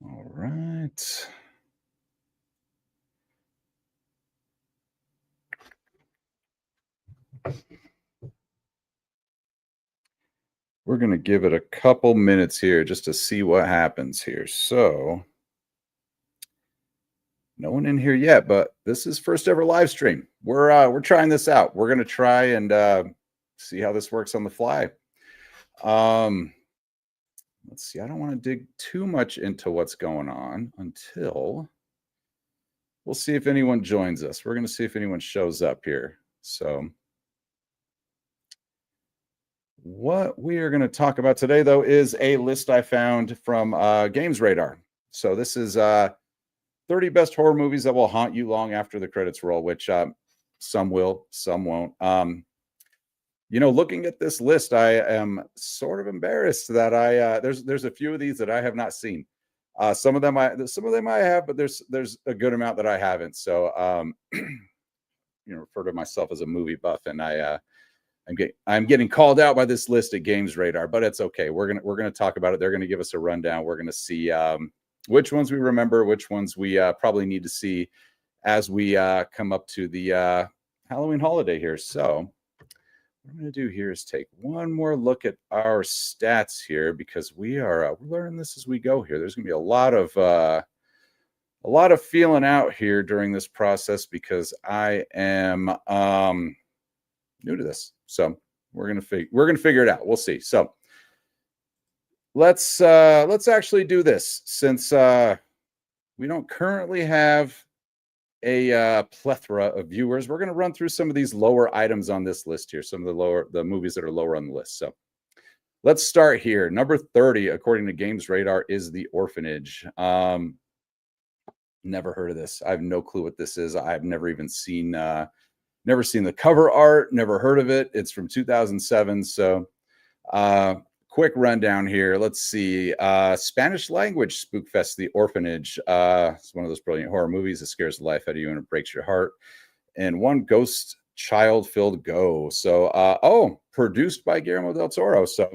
All right. We're going to give it a couple minutes here just to see what happens here. So, no one in here yet, but this is first ever live stream. We're trying this out. We're going to try and see how this works on the fly. Um let's see. I don't want to dig too much into what's going on until we'll see if anyone joins us. We're going to see if anyone shows up here. So, what we are going to talk about today, though, is a list I found from Games Radar. So, this is 30 best horror movies that will haunt you long after the credits roll, which some will, some won't. Looking at this list, I am sort of embarrassed that there's a few of these that I have not seen. Some of them I have, but there's a good amount that I haven't. So refer to myself as a movie buff, and I'm getting called out by this list at Games Radar, but it's okay. We're gonna talk about it. They're gonna give us a rundown. We're gonna see which ones we remember, which ones we probably need to see as we come up to the Halloween holiday here. So what I'm going to do here is take one more look at our stats here, because we're learning this as we go here. There's going to be a lot of feeling out here during this process, because I am new to this. So we're going to figure it out. We'll see. So let's actually do this, since we don't currently have a plethora of viewers. We're going to run through some of these lower items on this list here, some of the movies that are lower on the list. So let's start here. Number 30, according to Games Radar, is The Orphanage. Never heard of this. I have no clue what this is. I've never even seen the cover art, never heard of it. It's from 2007. So quick rundown here. Let's see. Spanish language spookfest, The Orphanage. It's one of those brilliant horror movies that scares the life out of you and it breaks your heart. And one ghost child-filled go. So, produced by Guillermo del Toro. So,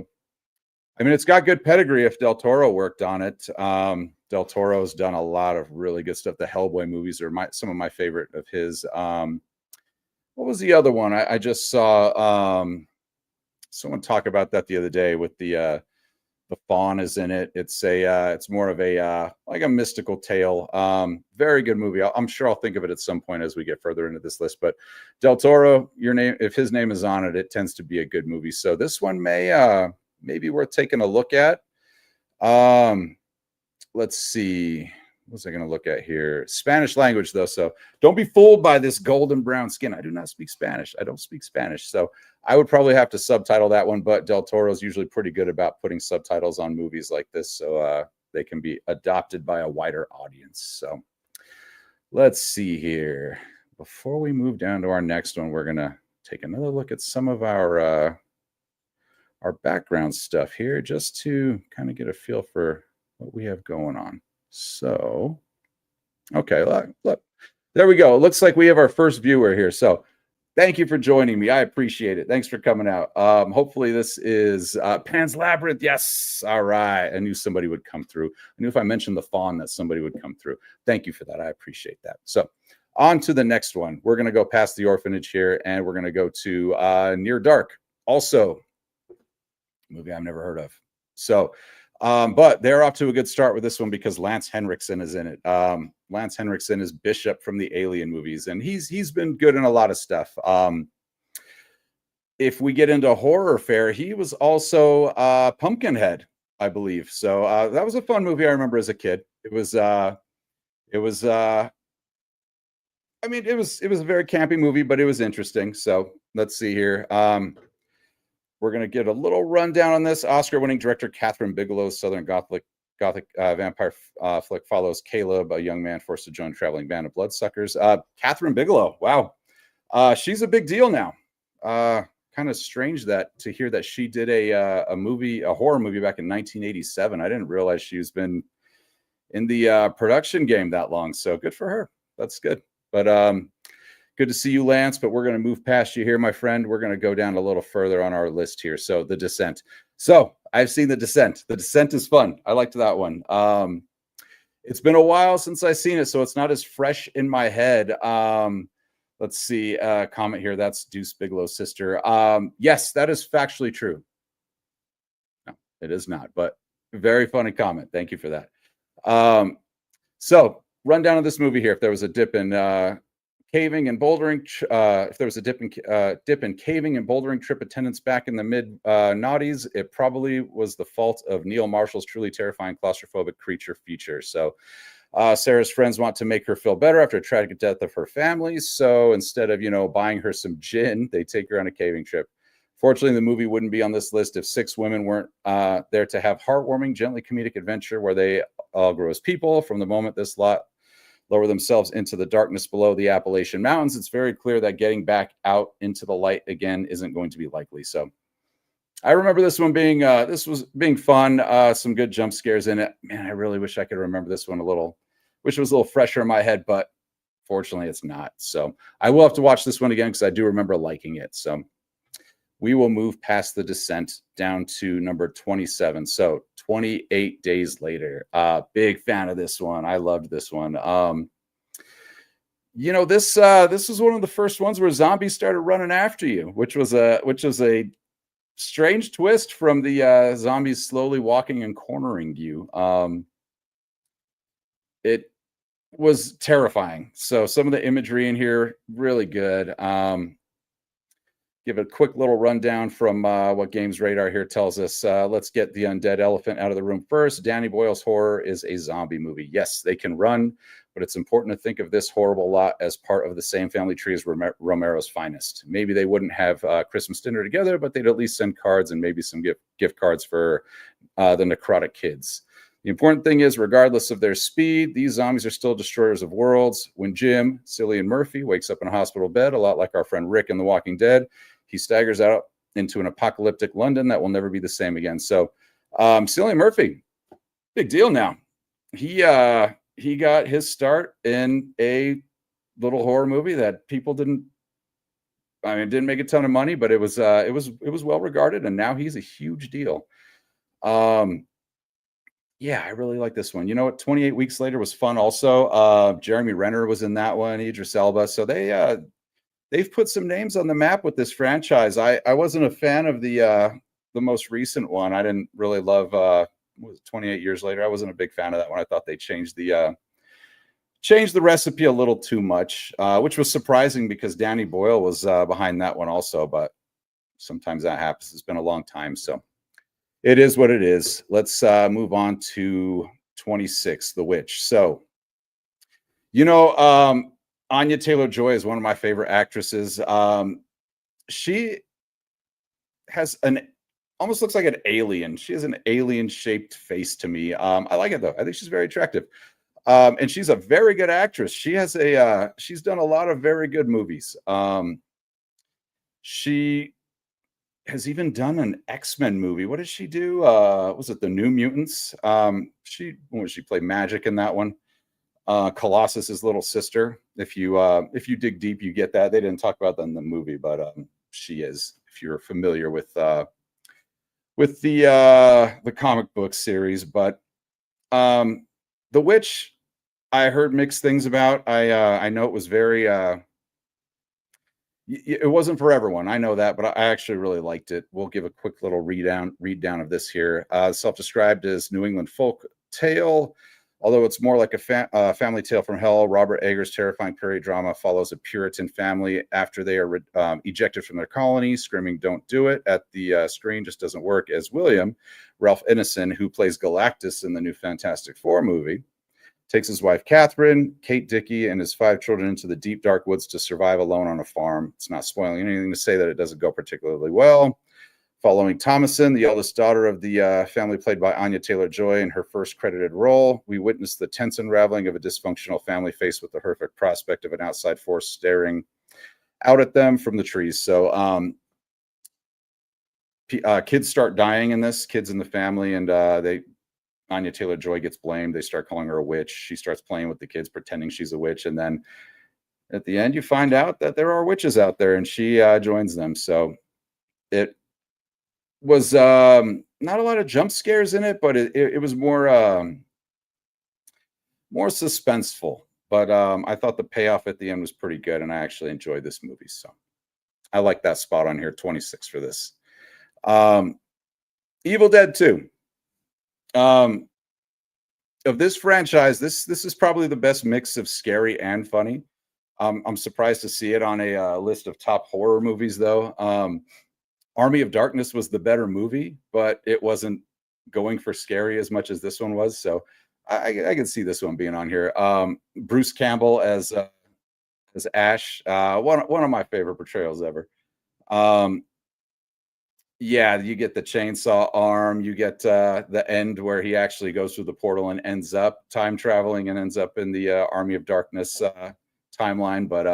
I mean, it's got good pedigree if Del Toro worked on it. Del Toro's done a lot of really good stuff. The Hellboy movies are some of my favorite of his. What was the other one? I just saw someone talk about that the other day with the fawn is in it. It's more of a like a mystical tale. Very good movie. I'm sure I'll think of it at some point as we get further into this list. But Del Toro, if his name is on it, it tends to be a good movie. So this one may be worth taking a look at. Let's see. What was I going to look at here? Spanish language, though. So don't be fooled by this golden brown skin. I do not speak Spanish. I don't speak Spanish. So I would probably have to subtitle that one. But Del Toro is usually pretty good about putting subtitles on movies like this, so they can be adopted by a wider audience. So let's see here. Before we move down to our next one, we're going to take another look at some of our background stuff here, just to kind of get a feel for what we have going on. So, okay, look, there we go. It looks like we have our first viewer here. So thank you for joining me. I appreciate it. Thanks for coming out. Hopefully this is Pan's Labyrinth. Yes. All right. I knew somebody would come through. I knew if I mentioned the fawn that somebody would come through. Thank you for that. I appreciate that. So on to the next one. We're going to go past The Orphanage here, and we're going to go to Near Dark. Also, a movie I've never heard of. So, but they're off to a good start with this one because Lance Henriksen is in it. Lance Henriksen is Bishop from the Alien movies, and he's been good in a lot of stuff. If we get into horror fare, he was also Pumpkinhead, I believe. So that was a fun movie I remember as a kid. It was a very campy movie, but it was interesting. So let's see here. We're going to get a little rundown on this. Oscar-winning director Catherine Bigelow's Southern Gothic vampire flick follows Caleb, a young man forced to join a traveling band of bloodsuckers. Catherine Bigelow, wow. She's a big deal now. Kind of strange to hear that she did a horror movie back in 1987. I didn't realize she's been in the production game that long. So good for her. That's good. But good to see you, Lance, but we're going to move past you here, my friend. We're going to go down a little further on our list here. So The Descent. So I've seen The Descent. The Descent is fun. I liked that one. It's been a while since I've seen it, so it's not as fresh in my head. Let's see. Comment here. That's Deuce Bigelow's sister. Yes, that is factually true. No, it is not, but very funny comment. Thank you for that. So rundown of this movie here. If there was a dip in caving and bouldering, if there was a dip in caving and bouldering trip attendance back in the mid noughties, it probably was the fault of Neil Marshall's truly terrifying claustrophobic creature feature. So Sarah's friends want to make her feel better after a tragic death of her family. So instead of, buying her some gin, they take her on a caving trip. Fortunately, the movie wouldn't be on this list if 6 women weren't there to have heartwarming, gently comedic adventure where they all grow as people. From the moment this lot lower themselves into the darkness below the Appalachian Mountains, it's very clear that getting back out into the light again isn't going to be likely. So I remember this one being fun, some good jump scares in it. Man, I really wish I could remember this one wish it was a little fresher in my head, but fortunately it's not. So I will have to watch this one again because I do remember liking it. So we will move past The Descent down to number 27. So 28 Days Later. Big fan of this one. I loved this one. This was one of the first ones where zombies started running after you, which was a strange twist from the zombies slowly walking and cornering you. It was terrifying. So some of the imagery in here really good. Give a quick little rundown from what Games Radar here tells us. Let's get the undead elephant out of the room first. Danny Boyle's horror is a zombie movie. Yes, they can run, but it's important to think of this horrible lot as part of the same family tree as Romero's Finest. Maybe they wouldn't have Christmas dinner together, but they'd at least send cards and maybe some gift cards for the necrotic kids. The important thing is, regardless of their speed, these zombies are still destroyers of worlds. When Jim, Cillian Murphy, wakes up in a hospital bed, a lot like our friend Rick in The Walking Dead, he staggers out into an apocalyptic London that will never be the same again. So Cillian Murphy, big deal now. He got his start in a little horror movie that people didn't make a ton of money, but it was well regarded, and now he's a huge deal. Yeah, I really like this one. You know what? 28 Weeks Later was fun also. Jeremy Renner was in that one, Idris Elba. So they've put some names on the map with this franchise. I wasn't a fan of the most recent one. I didn't really love 28 Years Later. I wasn't a big fan of that one. I thought they changed the recipe a little too much, which was surprising because Danny Boyle was behind that one also, but sometimes that happens. It's been a long time, so it is what it is. Let's move on to 26, The Witch. So, Anya Taylor-Joy is one of my favorite actresses. She has almost looks like an alien. She has an alien-shaped face to me. I like it though. I think she's very attractive. And she's a very good actress. She's done a lot of very good movies. She has even done an X-Men movie. What did she do? Was it The New Mutants? She played Magic in that one. Colossus's little sister. If you dig deep, you get that. They didn't talk about that in the movie, but she is. If you're familiar with the comic book series, but The Witch, I heard mixed things about. I know it was very. It wasn't for everyone. I know that, but I actually really liked it. We'll give a quick little read down of this here. Self-described as New England folk tale. Although it's more like a family tale from hell, Robert Eggers' terrifying period drama follows a Puritan family after they are ejected from their colony, screaming, "Don't do it," at the screen just doesn't work, as William, Ralph Ineson, who plays Galactus in the new Fantastic Four movie, takes his wife, Catherine, Kate Dickey, and his 5 children into the deep, dark woods to survive alone on a farm. It's not spoiling anything to say that it doesn't go particularly well. Following Thomason, the eldest daughter of the family played by Anya Taylor-Joy in her first credited role, we witness the tense unraveling of a dysfunctional family faced with the horrific prospect of an outside force staring out at them from the trees. So kids start dying in this, kids in the family, and Anya Taylor-Joy gets blamed. They start calling her a witch. She starts playing with the kids, pretending she's a witch. And then at the end, you find out that there are witches out there, and she joins them. So it was not a lot of jump scares in it, but it was more suspenseful. But I thought the payoff at the end was pretty good, and I actually enjoyed this movie. So I like that spot on here, 26 for this. Evil Dead 2. Of this franchise, this is probably the best mix of scary and funny. I'm surprised to see it on a list of top horror movies, though. Army of Darkness was the better movie, but it wasn't going for scary as much as this one was. So I can see this one being on here. Bruce Campbell as Ash, one of my favorite portrayals ever. Yeah, you get the chainsaw arm. You get the end where he actually goes through the portal and ends up time traveling and ends up in the Army of Darkness timeline. But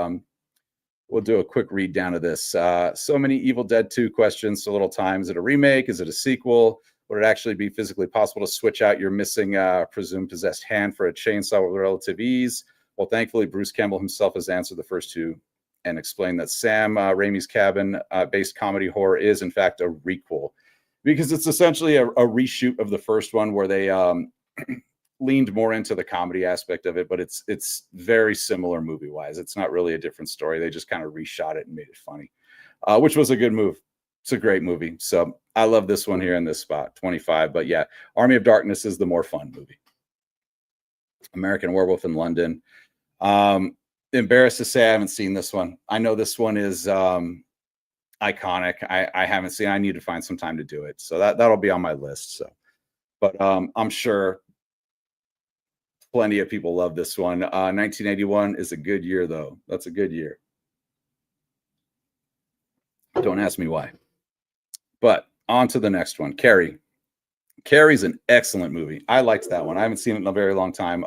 we'll do a quick read down of this. So many Evil Dead 2 questions, so little time. Is it a remake? Is it a sequel? Would it actually be physically possible to switch out your missing presumed possessed hand for a chainsaw with relative ease? Well, thankfully, Bruce Campbell himself has answered the first two and explained that Sam Raimi's Cabin-based comedy horror is, in fact, a requel, because it's essentially a reshoot of the first one where they leaned more into the comedy aspect of it, but it's very similar movie-wise. It's not really a different story. They just kind of reshot it and made it funny, which was a good move. It's a great movie. So I love this one here in this spot, 25. But yeah, Army of Darkness is the more fun movie. American Werewolf in London. Embarrassed to say I haven't seen this one. I know this one is iconic. I haven't seen. I need to find some time to do it. So that'll be on my list. So, but I'm sure plenty of people love this one. 1981 is a good year, though. That's a good year. Don't ask me why. But on to the next one. Carrie. Carrie's an excellent movie. I liked that one. I haven't seen it in a very long time.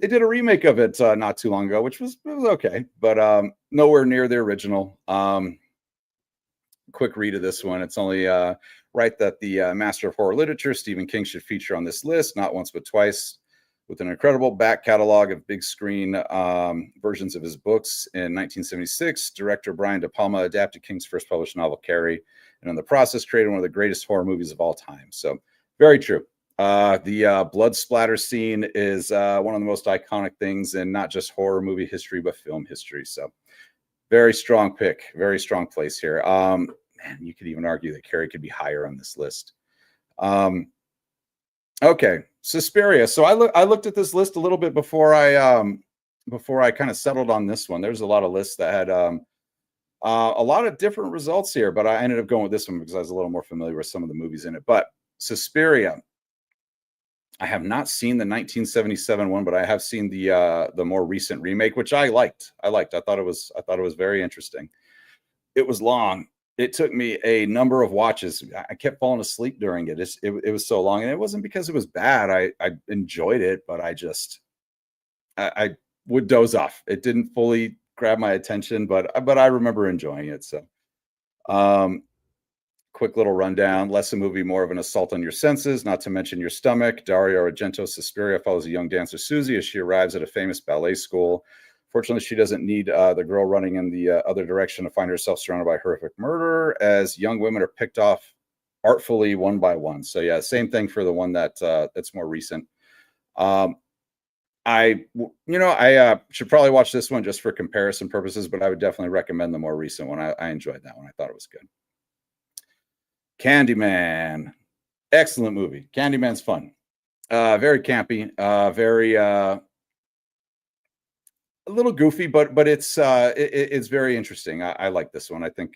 They did a remake of it not too long ago, which was okay, but nowhere near the original. Quick read of this one. It's only right that the master of horror literature, Stephen King, should feature on this list, not once but twice, with an incredible back catalog of big screen versions of his books. In 1976, director Brian De Palma adapted King's first published novel, Carrie, and in the process created one of the greatest horror movies of all time. So very true. The blood splatter scene is one of the most iconic things in not just horror movie history, but film history. So very strong pick, very strong place here. Man, you could even argue that Carrie could be higher on this list. Okay, Suspiria. So I looked at this list a little bit before I kind of settled on this one. There's a lot of lists that had a lot of different results here, but I ended up going with this one because I was a little more familiar with some of the movies in it. But Suspiria. I have not seen the 1977 one, but I have seen the more recent remake, which I liked. I thought it was very interesting. It was long. It took me a number of watches. I kept falling asleep during it. It was so long, and it wasn't because it was bad. I enjoyed it, but I would doze off. It didn't fully grab my attention, but I remember enjoying it. So, quick little rundown. Less a movie, more of an assault on your senses, not to mention your stomach. Dario Argento's Suspiria follows a young dancer, Susie, as she arrives at a famous ballet school. Fortunately, she doesn't need the girl running in the other direction to find herself surrounded by horrific murder, as young women are picked off artfully one by one. So yeah, same thing for the one that's more recent. I should probably watch this one just for comparison purposes, but I would definitely recommend the more recent one. I enjoyed that one. I thought it was good. Candyman, excellent movie. Candyman's fun, very campy, very a little goofy, but it's very interesting. I like this one. I think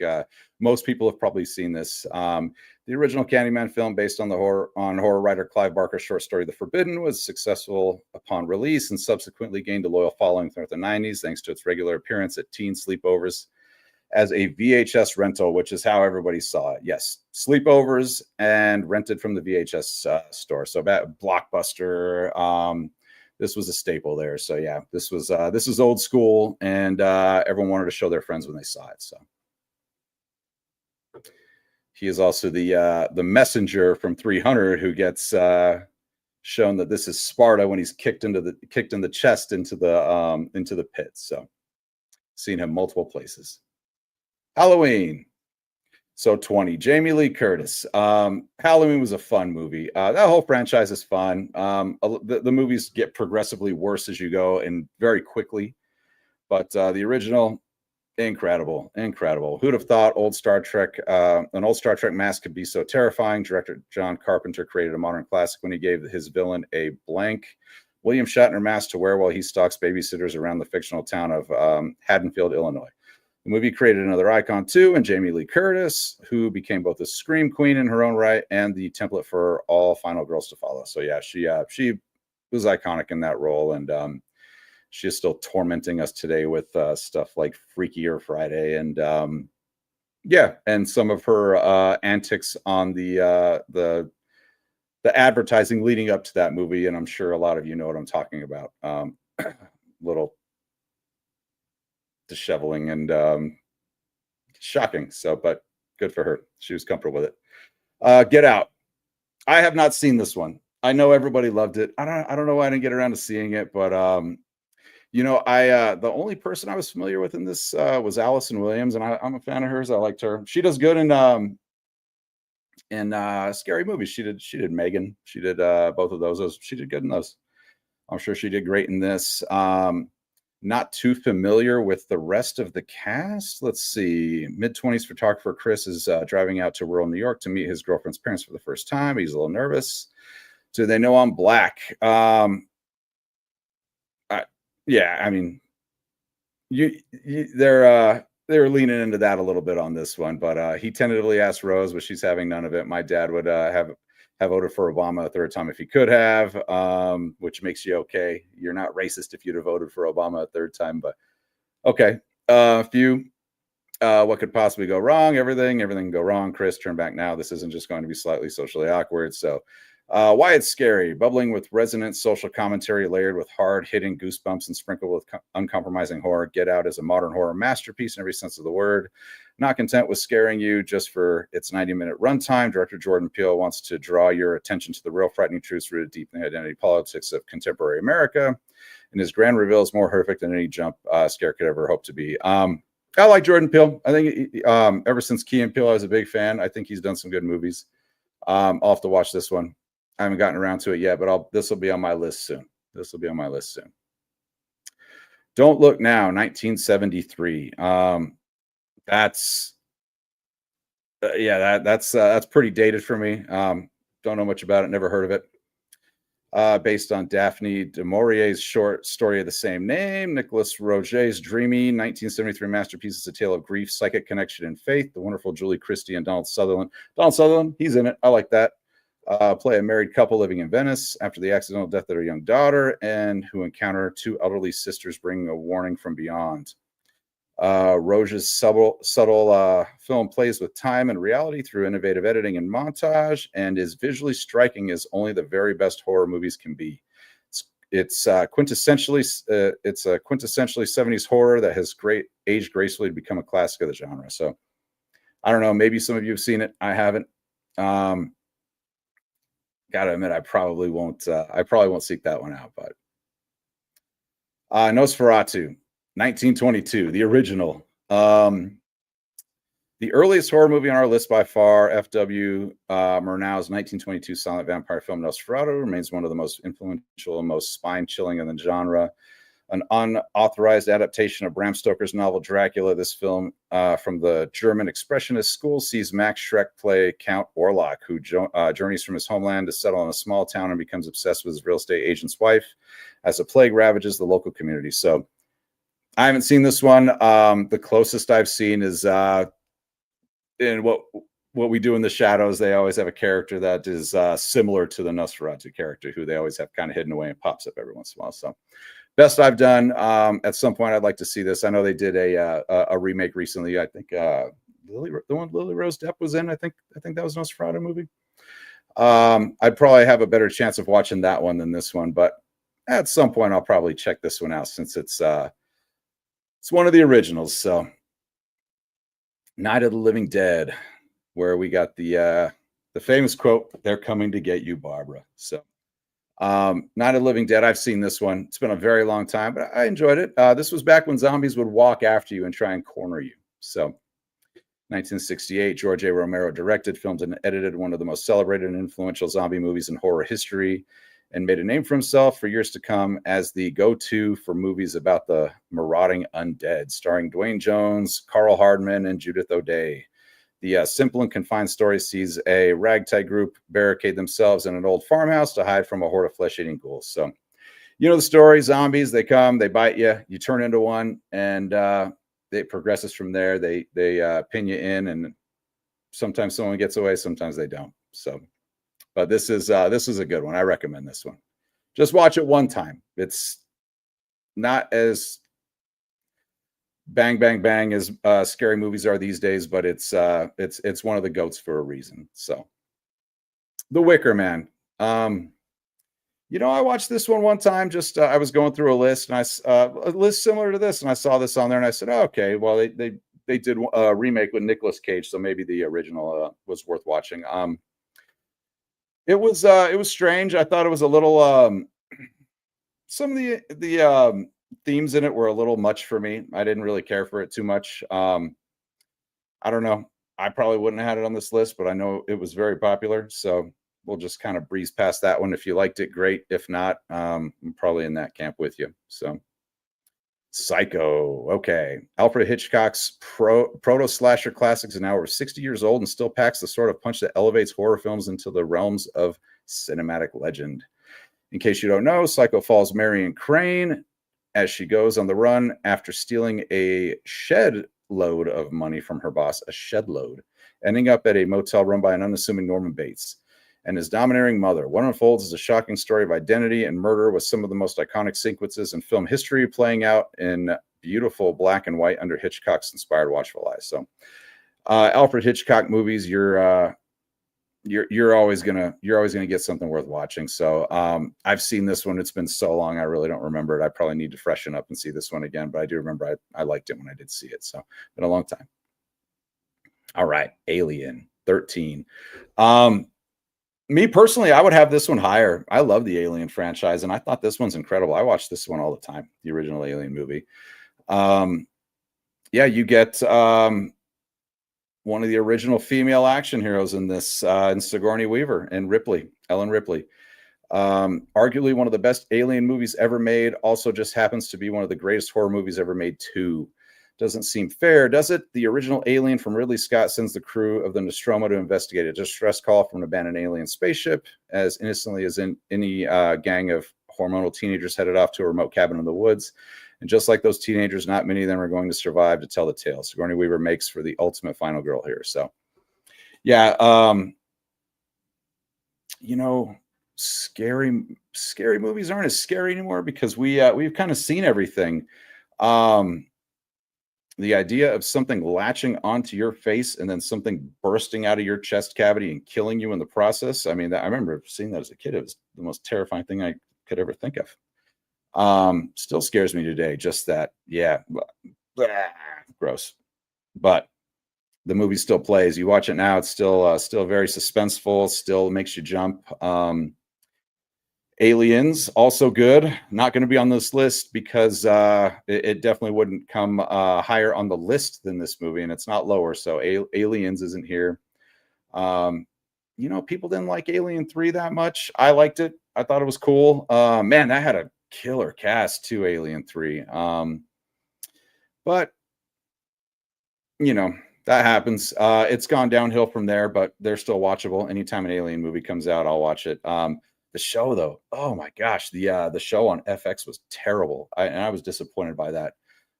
most people have probably seen this. The original Candyman film, based on horror writer Clive Barker's short story The Forbidden, was successful upon release and subsequently gained a loyal following throughout the 90s thanks to its regular appearance at teen sleepovers as a VHS rental, which is how everybody saw it. Yes, sleepovers and rented from the VHS store. So Blockbuster. This was a staple there. So yeah, this was old school, and everyone wanted to show their friends when they saw it. So he is also the messenger from 300 who gets shown that this is Sparta when he's kicked in the chest into the pit. So seen him multiple places. Halloween. So 20, Jamie Lee Curtis. Halloween was a fun movie. That whole franchise is fun. The movies get progressively worse as you go and very quickly. But the original, incredible, incredible. Who'd have thought an old Star Trek mask could be so terrifying? Director John Carpenter created a modern classic when he gave his villain a blank William Shatner mask to wear while he stalks babysitters around the fictional town of Haddonfield, Illinois. The movie created another icon too, and Jamie Lee Curtis, who became both a scream queen in her own right and the template for all final girls to follow. So yeah, she was iconic in that role, and she is still tormenting us today with stuff like Freakier Friday, and yeah, and some of her antics on the advertising leading up to that movie. And I'm sure a lot of you know what I'm talking about. Little disheveling and shocking. So, but good for her. She was comfortable with it. Get Out. I have not seen this one. I know everybody loved it. I don't know why I didn't get around to seeing it, but the only person I was familiar with in this was Allison Williams, and I'm a fan of hers. I liked her. She does good in scary movies. She did Megan. She did both of those. She did good in those. I'm sure she did great in this. Not too familiar with the rest of the cast. Let's see. Mid-20s photographer Chris is driving out to rural New York to meet his girlfriend's parents for the first time. He's a little nervous. Do they know I'm black? Yeah, I mean, they're leaning into that a little bit on this one, but he tentatively asked Rose, but she's having none of it. My dad would have voted for Obama a third time if he could have, which makes you okay. You're not racist if you'd have voted for Obama a third time, but okay. What could possibly go wrong? Everything can go wrong. Chris, turn back now. This isn't just going to be slightly socially awkward. So why it's scary, bubbling with resonant social commentary, layered with hard-hitting goosebumps and sprinkled with uncompromising horror. Get Out is a modern horror masterpiece in every sense of the word. Not content with scaring you just for its 90-minute runtime, director Jordan Peele wants to draw your attention to the real frightening truths rooted deep in the identity politics of contemporary America. And his grand reveal is more horrific than any jump scare could ever hope to be. I like Jordan Peele. I think ever since Key and Peele, I was a big fan. I think he's done some good movies. I'll have to watch this one. I haven't gotten around to it yet, but this will be on my list soon. Don't Look Now, 1973. That's pretty dated for me. Don't know much about it. Never heard of it. Based on Daphne du Maurier's short story of the same name. Nicholas Roget's dreamy 1973 masterpiece is a tale of grief, psychic connection, and faith. The wonderful Julie Christie and Donald Sutherland. He's in it. I like that. Play a married couple living in Venice after the accidental death of their young daughter, and who encounter two elderly sisters bringing a warning from beyond. Roge's subtle film plays with time and reality through innovative editing and montage, and is visually striking as only the very best horror movies can be. It's quintessentially 70s horror that has aged gracefully to become a classic of the genre. So I don't know, maybe some of you have seen it. I haven't. Gotta admit, I probably won't seek that one out. But Nosferatu, 1922, the original. The earliest horror movie on our list by far, F.W. Murnau's 1922 silent vampire film Nosferatu remains one of the most influential and most spine-chilling in the genre. An unauthorized adaptation of Bram Stoker's novel Dracula, this film from the German Expressionist school sees Max Schreck play Count Orlok, who journeys from his homeland to settle in a small town and becomes obsessed with his real estate agent's wife as a plague ravages the local community. So I haven't seen this one. The closest I've seen is in what we do in the shadows. They always have a character that is similar to the Nosferatu character, who they always have kind of hidden away and pops up every once in a while. So best I've done. At some point, I'd like to see this. I know they did a remake recently. I think the one Lily Rose Depp was in. I think that was a Nosferatu movie. I'd probably have a better chance of watching that one than this one, but at some point, I'll probably check this one out since it's one of the originals. So, Night of the Living Dead, where we got the famous quote, "They're coming to get you, Barbara." So. Night of the Living Dead, I've seen this one. It's been a very long time, but I enjoyed it. This was back when zombies would walk after you and try and corner you. So 1968, George A. Romero directed, filmed, and edited one of the most celebrated and influential zombie movies in horror history, and made a name for himself for years to come as the go-to for movies about the marauding undead, starring Dwayne Jones, Carl Hardman, and Judith O'Dea. The simple and confined story sees a ragtag group barricade themselves in an old farmhouse to hide from a horde of flesh-eating ghouls. So, you know the story, zombies, they come, they bite you, you turn into one, and it progresses from there. They pin you in, and sometimes someone gets away, sometimes they don't. So, but this is a good one. I recommend this one. Just watch it one time. It's not as bang bang bang as scary movies are these days, but it's one of the goats for a reason. So, The Wicker Man. You know, I watched this one time. Just I was going through a list, and a list similar to this, and I saw this on there, and I said, oh, okay, well they did a remake with Nicolas Cage, so maybe the original was worth watching. It was strange. I thought it was a little some of the themes in it were a little much for me. I didn't really care for it too much. I don't know. I probably wouldn't have had it on this list, but I know it was very popular, so we'll just kind of breeze past that one. If you liked it, great. If not, I'm probably in that camp with you. So, Psycho. Okay. Alfred Hitchcock's proto-slasher classic is now over 60 years old and still packs the sort of punch that elevates horror films into the realms of cinematic legend. In case you don't know, Psycho follows Marion Crane as she goes on the run after stealing a shed load of money from her boss, a shed load, ending up at a motel run by an unassuming Norman Bates and his domineering mother. What unfolds is a shocking story of identity and murder with some of the most iconic sequences in film history playing out in beautiful black and white under Hitchcock's inspired watchful eyes. So, Alfred Hitchcock movies, you're always gonna get something worth watching. So, I've seen this one. It's been so long, I really don't remember it. I probably need to freshen up and see this one again. But I do remember I liked it when I did see it. So, been a long time. All right, Alien 13. Me personally, I would have this one higher. I love the Alien franchise, and I thought this one's incredible. I watch this one all the time, the original Alien movie. Yeah, you get one of the original female action heroes in this, in Sigourney Weaver and Ellen Ripley. Arguably one of the best Alien movies ever made. Also just happens to be one of the greatest horror movies ever made too. Doesn't seem fair, does it? The original Alien from Ridley Scott sends the crew of the Nostromo to investigate a distress call from an abandoned alien spaceship as innocently as in any gang of hormonal teenagers headed off to a remote cabin in the woods. And just like those teenagers, not many of them are going to survive to tell the tale. Sigourney Weaver makes for the ultimate final girl here. So, yeah, you know, scary movies aren't as scary anymore because we've kind of seen everything. The idea of something latching onto your face and then something bursting out of your chest cavity and killing you in the process. I mean, I remember seeing that as a kid. It was the most terrifying thing I could ever think of. Still scares me today. Just that. Yeah. Gross. But the movie still plays. You watch it now. It's still very suspenseful. Still makes you jump. Aliens, also good. Not going to be on this list because it definitely wouldn't come higher on the list than this movie, and it's not lower. So Aliens isn't here. You know, people didn't like Alien 3 that much. I liked it. I thought it was cool. Man, that had a killer cast too, Alien 3. But, you know, that happens. It's gone downhill from there, but they're still watchable. Anytime an Alien movie comes out, I'll watch it. The show, though, oh my gosh, the show on FX was terrible. And I was disappointed by that.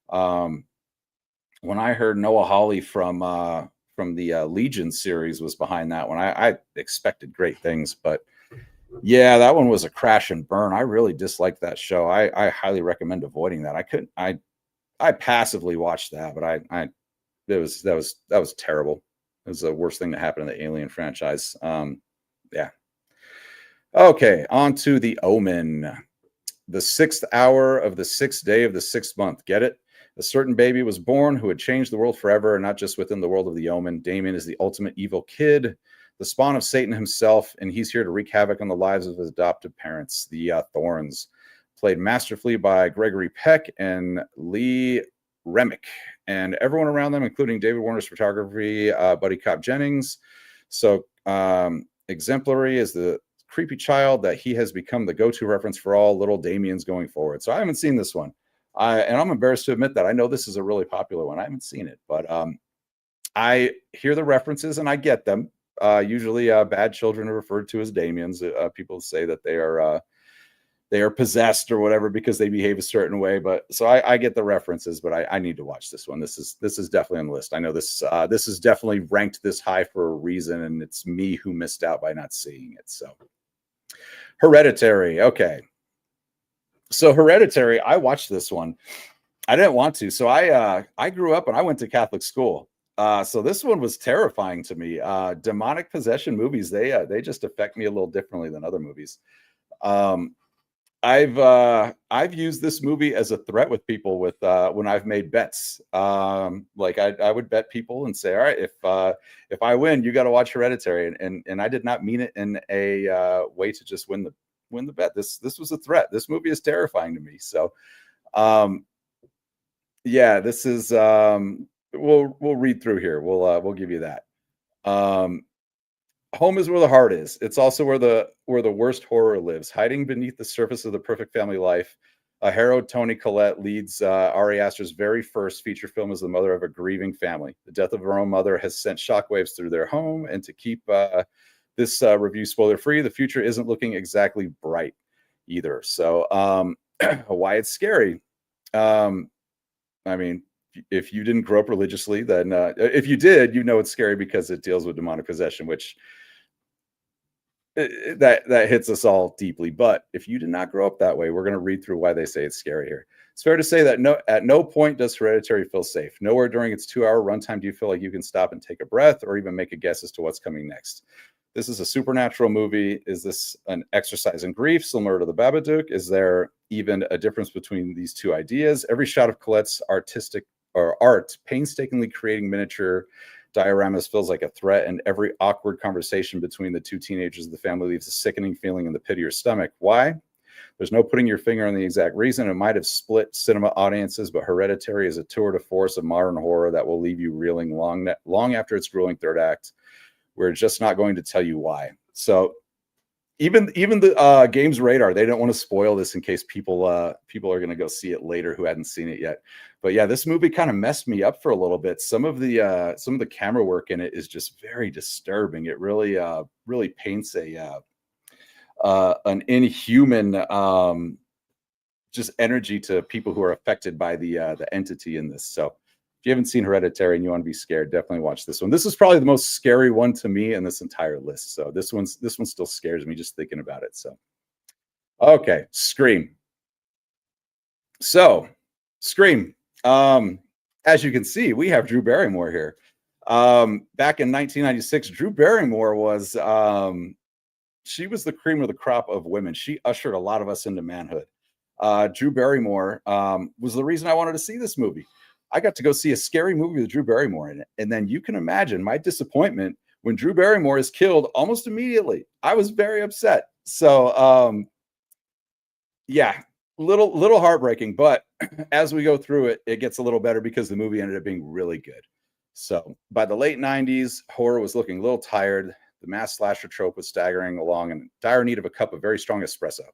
When I heard Noah Hawley from the Legion series was behind that one, I expected great things, but yeah, that one was a crash and burn. I really disliked that show. I highly recommend avoiding that. I passively watched that, but that was terrible. It was the worst thing to happen in the Alien franchise. Yeah. Okay, on to The Omen. The 6th hour of the 6th day of the 6th month. Get it? A certain baby was born who would change the world forever, and not just within the world of The Omen. Damien is the ultimate evil kid, the spawn of Satan himself, and he's here to wreak havoc on the lives of his adoptive parents, the Thorns, played masterfully by Gregory Peck and Lee Remick. and everyone around them, including David Warner's photography, Buddy Cop Jennings. So exemplary is the creepy child that he has become the go-to reference for all little Damians going forward. So I haven't seen this one. And I'm embarrassed to admit that. I know this is a really popular one. I haven't seen it, but I hear the references and I get them. Usually bad children are referred to as Damians. People say that they are possessed or whatever because they behave a certain way. But so I get the references, but I need to watch this one. This is definitely on the list. I know this is definitely ranked this high for a reason, and it's me who missed out by not seeing it. So Hereditary. Okay. So Hereditary, I watched this one. I didn't want to. So I grew up and I went to Catholic school. So this one was terrifying to me. Demonic possession movies, they just affect me a little differently than other movies. I've used this movie as a threat with people with when I've made bets. Like I would bet people and say, all right, if I win, you got to watch Hereditary, and I did not mean it in a way to just win the bet. This was a threat. This movie is terrifying to me. So yeah, this is we'll read through here. We'll give you that. Home is where the heart is. It's also where the worst horror lives, hiding beneath the surface of the perfect family life. A harrowed Toni Collette leads Ari Aster's very first feature film as the mother of a grieving family. The death of her own mother has sent shockwaves through their home, and to keep this review spoiler-free, the future isn't looking exactly bright either. So why it's scary. I mean, if you didn't grow up religiously, then if you did, you know it's scary because it deals with demonic possession, which that hits us all deeply. But if you did not grow up that way, we're going to read through why they say it's scary here. It's fair to say that at no point does Hereditary feel safe. Nowhere during its 2-hour runtime do you feel like you can stop and take a breath or even make a guess as to what's coming next. This is a supernatural movie. Is this an exercise in grief similar to The Babadook? Is there even a difference between these two ideas? Every shot of Colette's art, painstakingly creating miniature dioramas, feels like a threat, and every awkward conversation between the two teenagers of the family leaves a sickening feeling in the pit of your stomach. Why? There's no putting your finger on the exact reason. It might have split cinema audiences, but Hereditary is a tour de force of modern horror that will leave you reeling long after its grueling third act. We're just not going to tell you why. So even the Games Radar, they don't want to spoil this in case people are going to go see it later who hadn't seen it yet. But yeah, this movie kind of messed me up for a little bit. Some of the camera work in it is just very disturbing. It really paints an inhuman just energy to people who are affected by the entity in this. So if you haven't seen Hereditary and you want to be scared, definitely watch this one. This is probably the most scary one to me in this entire list. So this one still scares me just thinking about it. So okay, Scream. So Scream. As you can see, we have Drew Barrymore here. Back in 1996, Drew Barrymore was she was the cream of the crop of women. She ushered a lot of us into manhood. Drew Barrymore was the reason I wanted to see this movie. I got to go see a scary movie with Drew Barrymore in it. And then you can imagine my disappointment when Drew Barrymore is killed almost immediately. I was very upset. So, yeah, little heartbreaking. But as we go through it, it gets a little better because the movie ended up being really good. So by the late 90s, horror was looking a little tired. The mass slasher trope was staggering along in dire need of a cup of very strong espresso.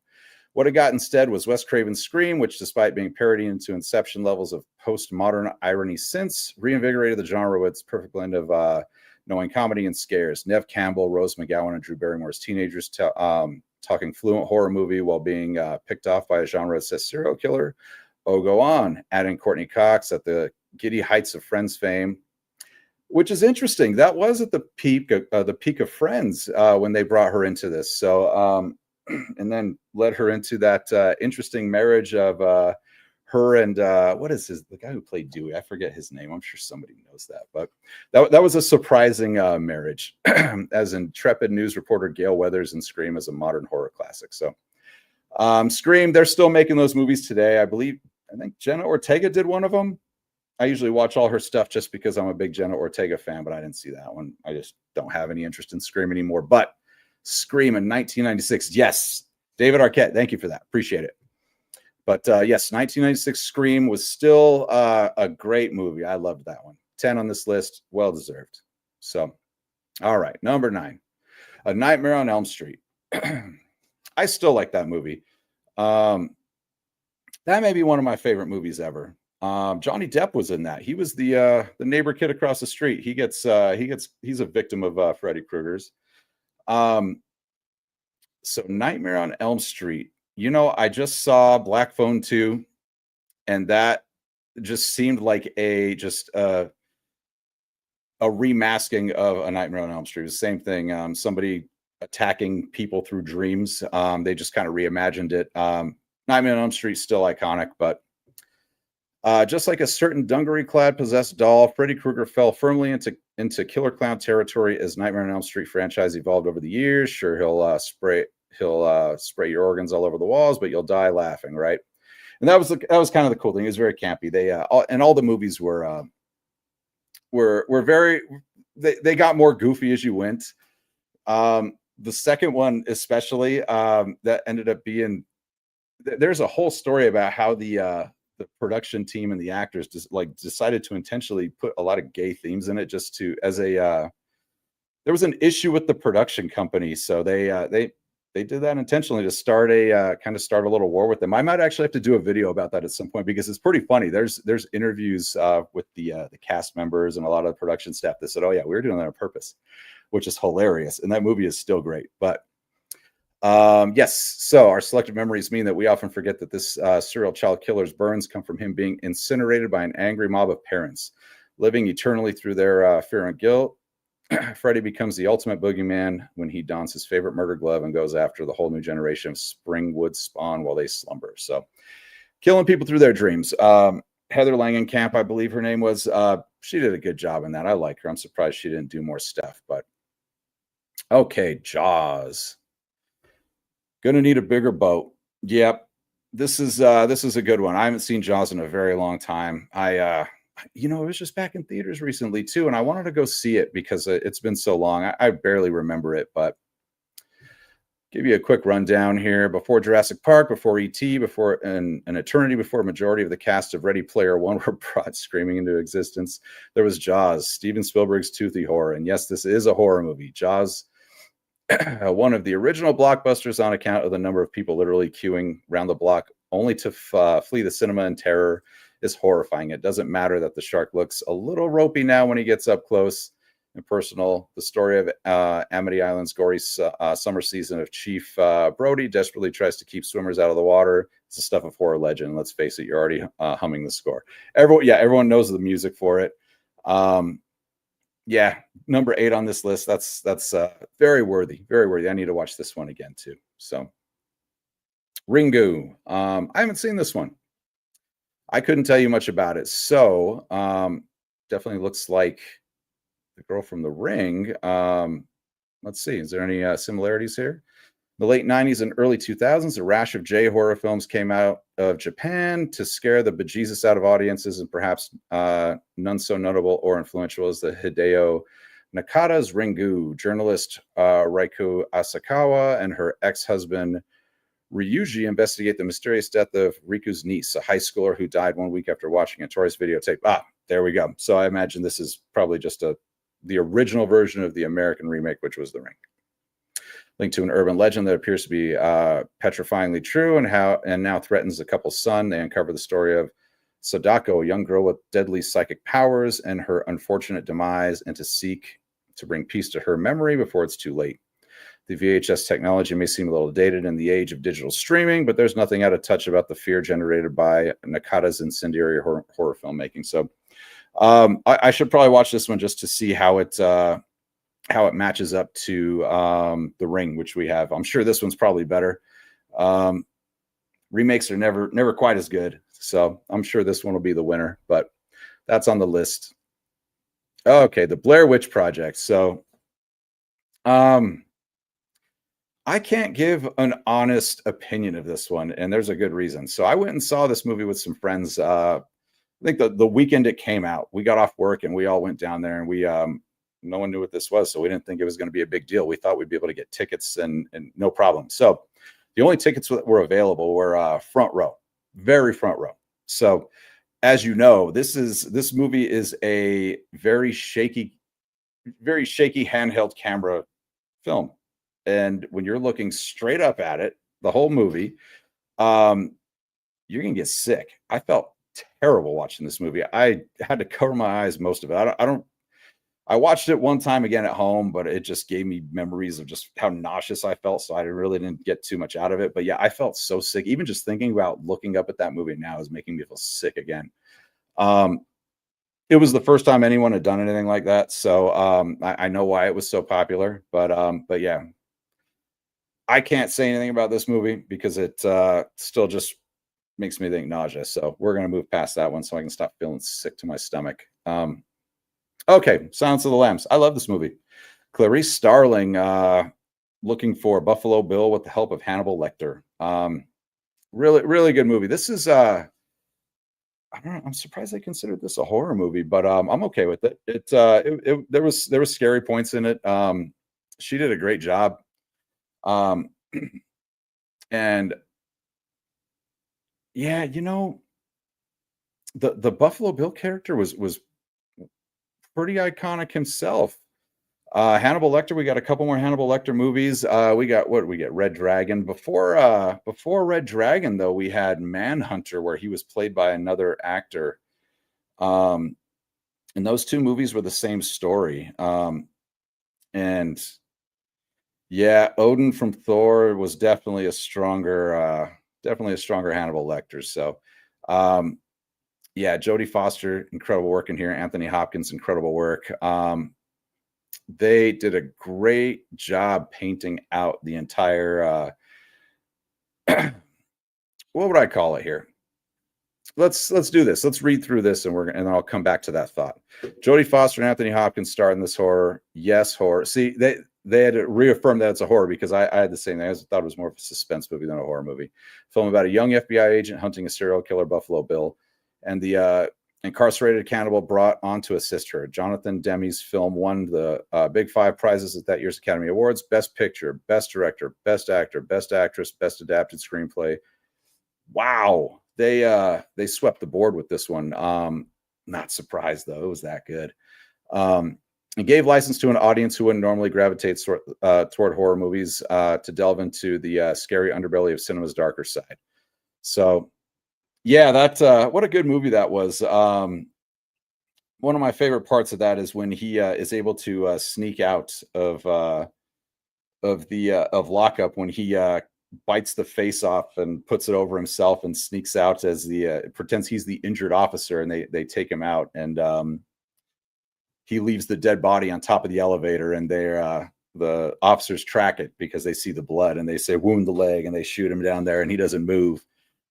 What it got instead was Wes Craven's Scream, which, despite being parodied into Inception levels of postmodern irony since, reinvigorated the genre with its perfect blend of knowing comedy and scares. Neve Campbell, Rose McGowan, and Drew Barrymore's teenagers talking fluent horror movie while being picked off by a genre that says serial killer. Oh, go on. Adding Courtney Cox at the giddy heights of Friends fame, which is interesting. That was at the peak of Friends when they brought her into this. So, and then led her into that interesting marriage of her and what is the guy who played Dewey? I forget his name. I'm sure somebody knows that, but that was a surprising marriage. As intrepid news reporter Gail Weathers in Scream as a modern horror classic. So, Scream, they're still making those movies today. I think Jenna Ortega did one of them. I usually watch all her stuff just because I'm a big Jenna Ortega fan, but I didn't see that one. I just don't have any interest in Scream anymore. But Scream in 1996. Yes. David Arquette. Thank you for that. Appreciate it. But yes, 1996 Scream was still a great movie. I loved that one. 10 on this list, well deserved. So, all right, number 9, A Nightmare on Elm Street. I still like that movie. That may be one of my favorite movies ever. Johnny Depp was in that. He was the neighbor kid across the street. He's a victim of Freddy Krueger's. So Nightmare on Elm Street. You know, I just saw Black Phone 2, and that just seemed like a remasking of A Nightmare on Elm Street. It was the same thing. Somebody attacking people through dreams. They just kind of reimagined it. Nightmare on Elm Street still iconic, but just like a certain dungaree-clad possessed doll, Freddy Krueger fell firmly into killer clown territory as Nightmare on Elm Street franchise evolved over the years. Sure, he'll spray your organs all over the walls, but you'll die laughing, right? And that was kind of the cool thing. It was very campy. They all the movies were very. They got more goofy as you went. The second one, especially, that ended up being. There's a whole story about how the production team and the actors decided to intentionally put a lot of gay themes in it there was an issue with the production company, so they did that intentionally to start a little war with them. I might actually have to do a video about that at some point because it's pretty funny. There's interviews with the cast members and a lot of the production staff that said, "Oh yeah, we were doing that on purpose," which is hilarious, and that movie is still great. But yes, so our selective memories mean that we often forget that this serial child killer's burns come from him being incinerated by an angry mob of parents, living eternally through their fear and guilt. Freddy becomes the ultimate boogeyman when he dons his favorite murder glove and goes after the whole new generation of Springwood spawn while they slumber. So, killing people through their dreams. Heather Langenkamp, I believe her name was. She did a good job in that. I like her. I'm surprised she didn't do more stuff. But okay, Jaws. Gonna need a bigger boat. Yep. This is a good one. I haven't seen Jaws in a very long time. It was just back in theaters recently too, and I wanted to go see it because it's been so long. I barely remember it, but give you a quick rundown here. Before Jurassic Park, before E.T., before an eternity before a majority of the cast of Ready Player One were brought screaming into existence, there was Jaws, Steven Spielberg's toothy horror. And yes, this is a horror movie. Jaws, one of the original blockbusters on account of the number of people literally queuing around the block only to flee the cinema in terror, is horrifying. It doesn't matter that the shark looks a little ropey now when he gets up close and personal. The story of Amity Island's gory summer season of Chief Brody desperately tries to keep swimmers out of the water. It's the stuff of horror legend. Let's face it, you're already humming the score. Everyone knows the music for it. Yeah, number 8 on this list. That's very worthy, very worthy. I need to watch this one again too. So, Ringu. I haven't seen this one. I couldn't tell you much about it. So, definitely looks like the girl from The Ring. Let's see. Is there any similarities here? The late 90s and early 2000s, a rash of J horror films came out of Japan to scare the bejesus out of audiences, and perhaps none so notable or influential as the Hideo Nakata's Ringu. Journalist Raiko Asakawa and her ex-husband Ryuji investigate the mysterious death of Riku's niece, a high schooler who died 1 week after watching a tourist videotape. There we go. So I imagine this is probably just the original version of the American remake, which was The Ring. Linked to an urban legend that appears to be petrifyingly true and now threatens the couple's son. They uncover the story of Sadako, a young girl with deadly psychic powers, and her unfortunate demise, and to seek to bring peace to her memory before it's too late. The VHS technology may seem a little dated in the age of digital streaming, but there's nothing out of touch about the fear generated by Nakata's incendiary horror filmmaking. So I should probably watch this one just to see how it matches up to The Ring, which we have. I'm sure this one's probably better. Remakes are never quite as good, so I'm sure this one will be the winner, but that's on the list. Okay, the Blair Witch Project. So I can't give an honest opinion of this one, and there's a good reason. So I went and saw this movie with some friends. I think the weekend it came out. We got off work and we all went down there, and we no one knew what this was, so we didn't think it was going to be a big deal. We thought we'd be able to get tickets and no problem. So the only tickets that were available were front row. very front row. So, as you know, this movie is a very shaky handheld camera film. And when you're looking straight up at it, the whole movie, um, you're gonna get sick. I felt terrible watching this movie. I had to cover my eyes most of it. I watched it one time again at home, but it just gave me memories of just how nauseous I felt. So I really didn't get too much out of it. But yeah, I felt so sick. Even just thinking about looking up at that movie now is making me feel sick again. Um, it was the first time anyone had done anything like that. So I know why it was so popular. But yeah, I can't say anything about this movie because it still just makes me think nausea. So we're gonna move past that one so I can stop feeling sick to my stomach. Okay, Silence of the Lambs. I love this movie. Clarice Starling looking for Buffalo Bill with the help of Hannibal Lecter. Really, really good movie. This is I don't know, I'm surprised they considered this a horror movie, but I'm okay with it. There was scary points in it. She did a great job. Um, and yeah, the Buffalo Bill character was pretty iconic himself. Hannibal Lecter, we got a couple more Hannibal Lecter movies. We got what we get Red Dragon. Before Red Dragon, though, we had Manhunter, where he was played by another actor. And those two movies were the same story. And yeah, Odin from Thor was definitely a stronger Hannibal Lecter. So yeah, Jodie Foster, incredible work in here. Anthony Hopkins, incredible work. They did a great job painting out the entire what would I call it here? Let's do this. Let's read through this and then I'll come back to that thought. Jodie Foster and Anthony Hopkins star in this horror. Yes, horror. See, they had to reaffirm that it's a horror because I had the same thing. I thought it was more of a suspense movie than a horror movie. Film about a young FBI agent hunting a serial killer, Buffalo Bill, and the incarcerated cannibal brought on to assist her. Jonathan Demme's film won the Big Five prizes at that year's Academy Awards: Best Picture, Best Director, Best Actor, Best Actress, Best Adapted Screenplay. Wow, they swept the board with this one. Not surprised though; it was that good. And gave license to an audience who wouldn't normally gravitate toward horror movies to delve into the scary underbelly of cinema's darker side. So yeah, that what a good movie that was. One of my favorite parts of that is when he is able to sneak out of lockup when he bites the face off and puts it over himself and sneaks out as the pretends he's the injured officer, and they take him out, and he leaves the dead body on top of the elevator, and the officers track it because they see the blood, and they say wound the leg, and they shoot him down there, and he doesn't move.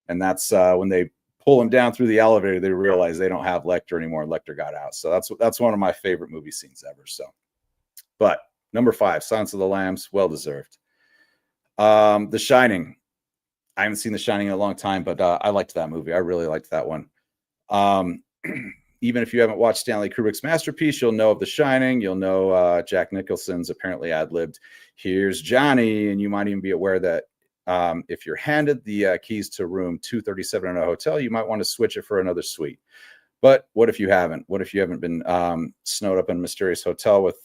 And that's when they pull him down through the elevator, they realize they don't have Lecter anymore, and Lecter got out. So that's one of my favorite movie scenes ever. So, but number 5, Silence of the Lambs, well deserved. The Shining. I haven't seen The Shining in a long time, but I liked that movie. I really liked that one. Even if you haven't watched Stanley Kubrick's masterpiece, you'll know of The Shining. You'll know Jack Nicholson's apparently ad-libbed "Here's Johnny," and you might even be aware that if you're handed the keys to room 237 in a hotel, you might want to switch it for another suite. But what if you haven't? What if you haven't been snowed up in a mysterious hotel with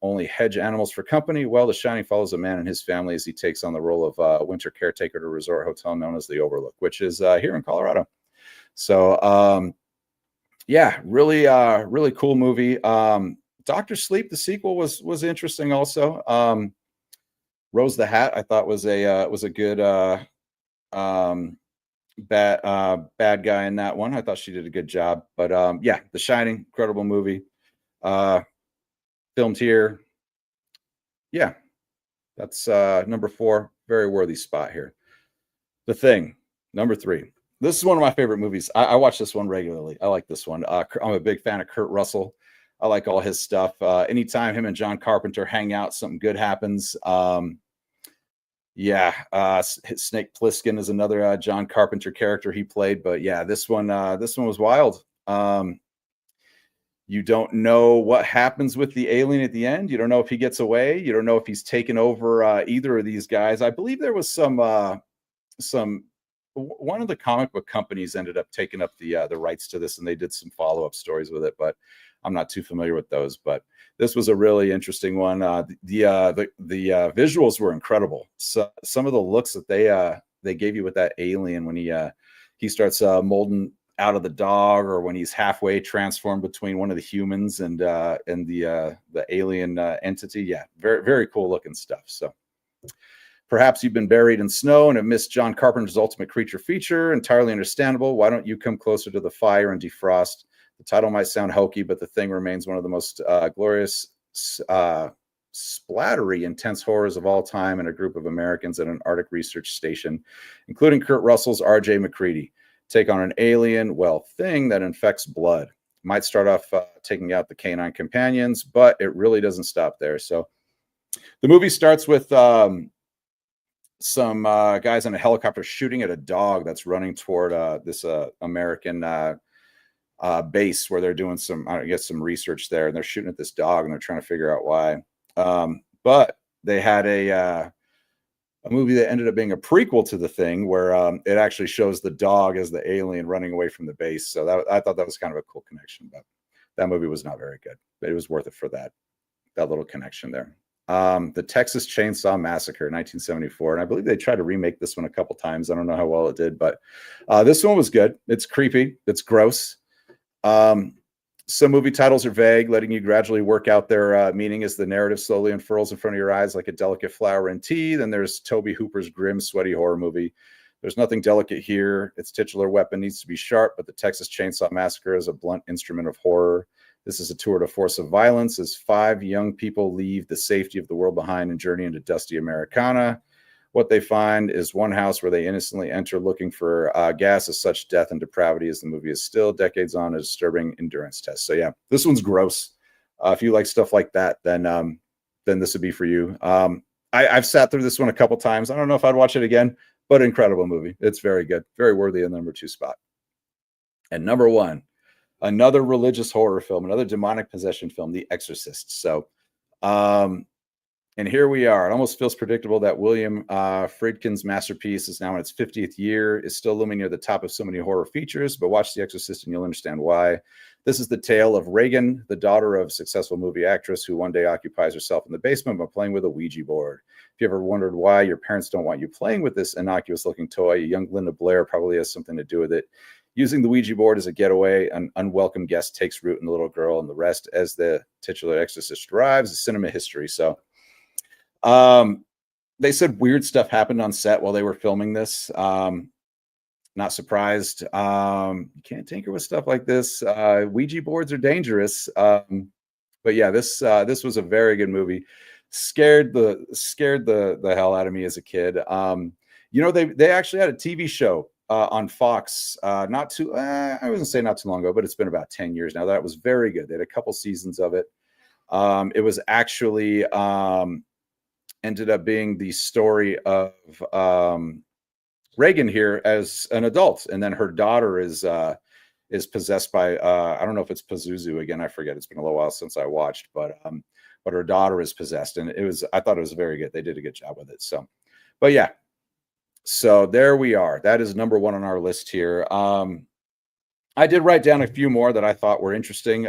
only hedge animals for company? Well, The Shining follows a man and his family as he takes on the role of winter caretaker at a resort hotel known as the Overlook, which is here in Colorado. So, yeah, really cool movie. Dr. Sleep, the sequel was interesting also. Rose the Hat, I thought was a good bad guy in that one. I thought she did a good job. But yeah, The Shining, incredible movie. Filmed here. Yeah, that's number 4. Very worthy spot here. The Thing, number 3. This is one of my favorite movies. I watch this one regularly. I like this one. I'm a big fan of Kurt Russell. I like all his stuff. Anytime him and John Carpenter hang out, something good happens. Yeah, Snake Plissken is another John Carpenter character he played. But yeah, this one was wild. You don't know what happens with the alien at the end. You don't know if he gets away. You don't know if he's taken over either of these guys. I believe there was some one of the comic book companies ended up taking up the rights to this, and they did some follow-up stories with it, but I'm not too familiar with those. But this was a really interesting one. The visuals were incredible. So some of the looks that they gave you with that alien when he starts molding out of the dog, or when he's halfway transformed between one of the humans and the alien entity. Yeah, very, very cool looking stuff. So perhaps you've been buried in snow and have missed John Carpenter's ultimate creature feature. Entirely understandable. Why don't you come closer to the fire and defrost? The title might sound hokey, but The Thing remains one of the most glorious, splattery, intense horrors of all time, and a group of Americans at an Arctic research station, including Kurt Russell's R.J. McCready, take on an alien, thing that infects blood. Might start off taking out the canine companions, but it really doesn't stop there. So the movie starts with some guys in a helicopter shooting at a dog that's running toward this American base where they're doing some research there, and they're shooting at this dog and they're trying to figure out why. But they had a movie that ended up being a prequel to The Thing, where it actually shows the dog as the alien running away from the base. So I thought that was kind of a cool connection, but that movie was not very good, but it was worth it for that little connection there. The Texas Chainsaw Massacre, 1974. And I believe they tried to remake this one a couple times. I don't know how well it did, but this one was good. It's creepy. It's gross. Some movie titles are vague, letting you gradually work out their meaning as the narrative slowly unfurls in front of your eyes like a delicate flower in tea. Then there's Tobe Hooper's grim, sweaty horror movie. There's nothing delicate here. Its titular weapon needs to be sharp, but the Texas Chainsaw Massacre is a blunt instrument of horror. This is a tour de force of violence as 5 young people leave the safety of the world behind and journey into dusty Americana. What they find is one house where they innocently enter looking for gas of such death and depravity as the movie is still decades on a disturbing endurance test. So yeah, this one's gross. If you like stuff like that, then this would be for you. I've sat through this one a couple times. I don't know if I'd watch it again, but incredible movie. It's very good, very worthy of the number 2 spot. And number 1, another religious horror film, another demonic possession film, The Exorcist. So, and here we are. It almost feels predictable that William Friedkin's masterpiece is now in its 50th year, is still looming near the top of so many horror features, but watch The Exorcist and you'll understand why. This is the tale of Reagan, the daughter of successful movie actress who one day occupies herself in the basement by playing with a Ouija board. If you ever wondered why your parents don't want you playing with this innocuous-looking toy, young Linda Blair probably has something to do with it. Using the Ouija board as a getaway, an unwelcome guest takes root in the little girl, and the rest, as the titular exorcist arrives, is cinema history. So they said weird stuff happened on set while they were filming this. Not surprised. You can't tinker with stuff like this. Ouija boards are dangerous. But yeah, this was a very good movie. Scared the hell out of me as a kid. They actually had a TV show on Fox, I wouldn't say not too long ago, but it's been about 10 years now. That was very good. They had a couple seasons of it. It was actually ended up being the story of Reagan here as an adult, and then her daughter is possessed by I don't know if it's Pazuzu again. I forget. It's been a little while since I watched, but her daughter is possessed, and I thought it was very good. They did a good job with it. So, but yeah. So there we are. That is number 1 on our list here. I did write down a few more that I thought were interesting.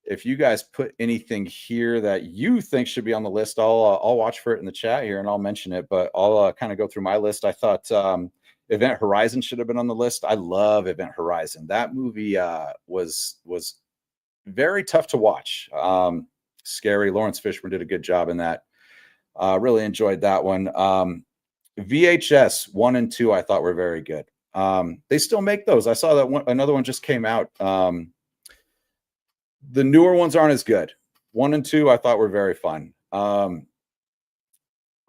If you guys put anything here that you think should be on the list, I'll watch for it in the chat here and I'll mention it. But I'll kind of go through my list. I thought Event Horizon should have been on the list. I love Event Horizon. That movie was very tough to watch. Scary. Lawrence Fishburne did a good job in that. Really enjoyed that one. VHS 1 and 2 I thought were very good. They still make those. I saw that another one just came out. The newer ones aren't as good. 1 and 2 I thought were very fun. I'm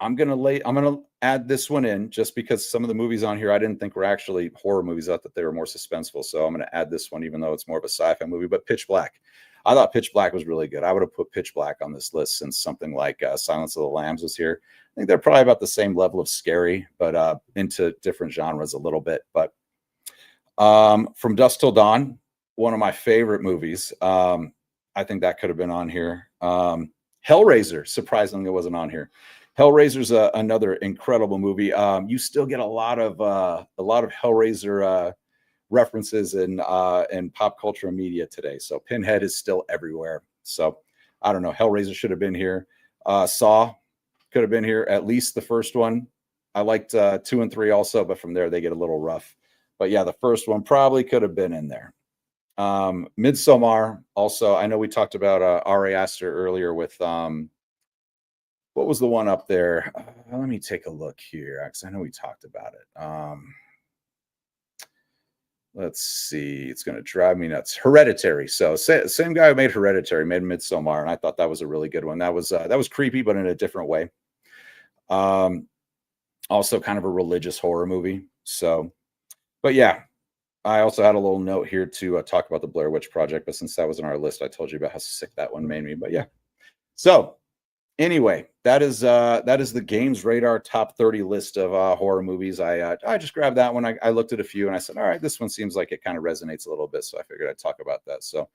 gonna add this one in just because some of the movies on here I didn't think were actually horror movies. I thought they were more suspenseful. So I'm gonna add this one, even though it's more of a sci-fi movie. But Pitch Black. I thought Pitch Black was really good. I would have put Pitch Black on this list since something like Silence of the Lambs was here. I think they're probably about the same level of scary, but into different genres a little bit. But From Dusk Till Dawn, one of my favorite movies. I think that could have been on here. Hellraiser, surprisingly, wasn't on here. Hellraiser's another incredible movie. You still get a lot of Hellraiser references in pop culture and media today. So Pinhead is still everywhere. So I don't know. Hellraiser should have been here. Saw could have been here. At least the first one. I liked 2 and 3 also, but from there they get a little rough. But yeah, the first one probably could have been in there. Midsommar also. I know we talked about Ari Aster earlier with what was the one up there? Let me take a look here because I know we talked about it. Let's see. It's going to drive me nuts. Hereditary. So same guy who made Hereditary made Midsommar, and I thought that was a really good one. That was creepy, but in a different way. Also kind of a religious horror movie. So, but yeah, I also had a little note here to talk about the Blair Witch Project, but since that was on our list, I told you about how sick that one made me. But yeah, so anyway, that is the Games Radar top 30 list of horror movies. I just grabbed that one. I looked at a few and I said, all right, this one seems like it kind of resonates a little bit, so I figured I'd talk about that. So,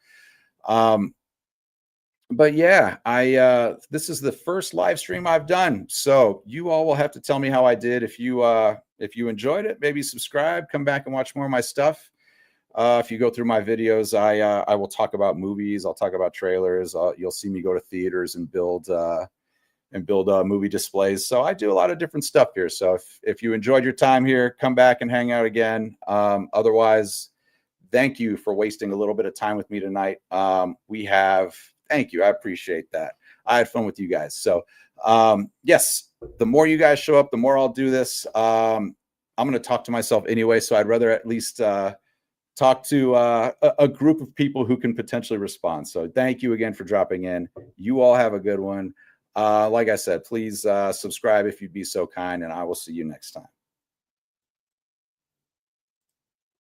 but yeah, this is the first live stream I've done, so you all will have to tell me how I did. If you enjoyed it, maybe subscribe, come back and watch more of my stuff. If you go through my videos, I will talk about movies. I'll talk about trailers. You'll see me go to theaters and build movie displays. So I do a lot of different stuff here. So if you enjoyed your time here, come back and hang out again. Otherwise, thank you for wasting a little bit of time with me tonight. Thank you. I appreciate that. I had fun with you guys. So yes, the more you guys show up, the more I'll do this. I'm going to talk to myself anyway. So I'd rather at least talk to a group of people who can potentially respond. So thank you again for dropping in. You all have a good one. Like I said, please subscribe if you'd be so kind, and I will see you next time.